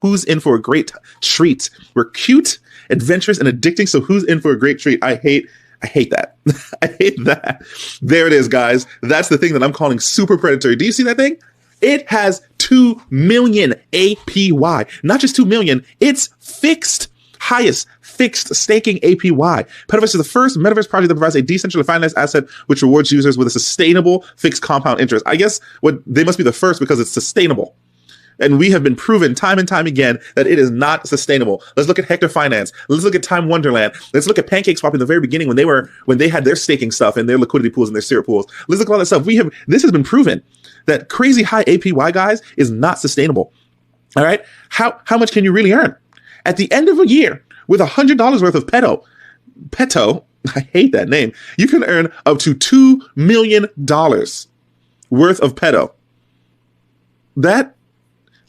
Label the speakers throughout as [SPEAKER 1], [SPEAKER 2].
[SPEAKER 1] Who's in for a great treat? We're cute, adventurous, and addicting. So who's in for a great treat? I hate that. I hate that. There it is, guys. That's the thing that I'm calling super predatory. Do you see that thing? It has 2 million APY. Not just 2 million, it's fixed. Highest fixed staking APY. PETOVERSE is the first metaverse project that provides a decentralized finance asset which rewards users with a sustainable fixed compound interest. I guess they must be the first because it's sustainable. And we have been proven time and time again that it is not sustainable. Let's look at Hector Finance. Let's look at Time Wonderland. Let's look at PancakeSwap in the very beginning when they had their staking stuff and their liquidity pools and their syrup pools. Let's look at all that stuff. This has been proven that crazy high APY, guys, is not sustainable. All right. How much can you really earn? At the end of a year, with $100 worth of PETO, I hate that name, you can earn up to $2 million worth of PETO.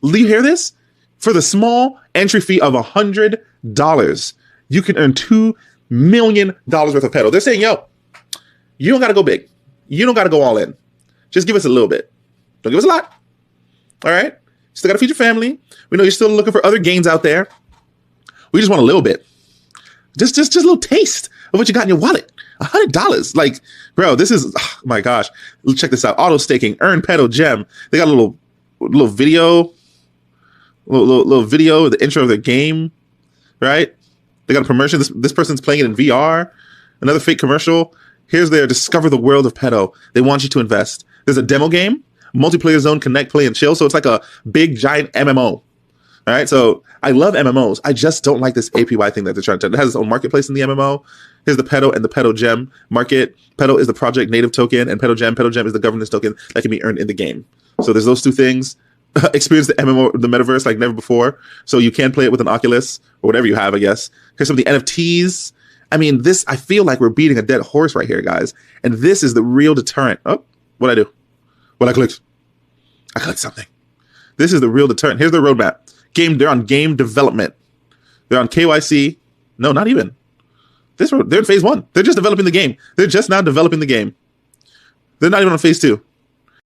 [SPEAKER 1] You hear this? For the small entry fee of $100, you can earn $2 million worth of PETO. They're saying, yo, you don't got to go big. You don't got to go all in. Just give us a little bit. Don't give us a lot. All right? Still got to feed your family. We know you're still looking for other gains out there. We just want a little bit. Just a little taste of what you got in your wallet. $100. Like, bro, this is, oh my gosh. Check this out. Auto staking, earn PETO gem. They got a little video, little video, the intro of the game, right? They got a promotion. This person's playing it in VR. Another fake commercial. Here's their discover the world of PETO. They want you to invest. There's a demo game, multiplayer zone, connect, play, and chill. So it's like a big giant MMO. All right, so I love MMOs. I just don't like this APY thing that they're trying to. It has its own marketplace in the MMO. Here's the PETO and the PETO gem market. PETO is the project native token, and PETO gem is the governance token that can be earned in the game. So there's those two things. Experience the MMO, the metaverse like never before. So you can play it with an Oculus or whatever you have, I guess. Here's some of the NFTs. I mean, I feel like we're beating a dead horse right here, guys. And this is the real deterrent. Oh, what'd I do? I clicked something. This is the real deterrent. Here's the roadmap. They're on game development. They're on KYC. No, not even. They're in phase 1. They're just developing the game. They're just now developing the game. They're not even on phase 2.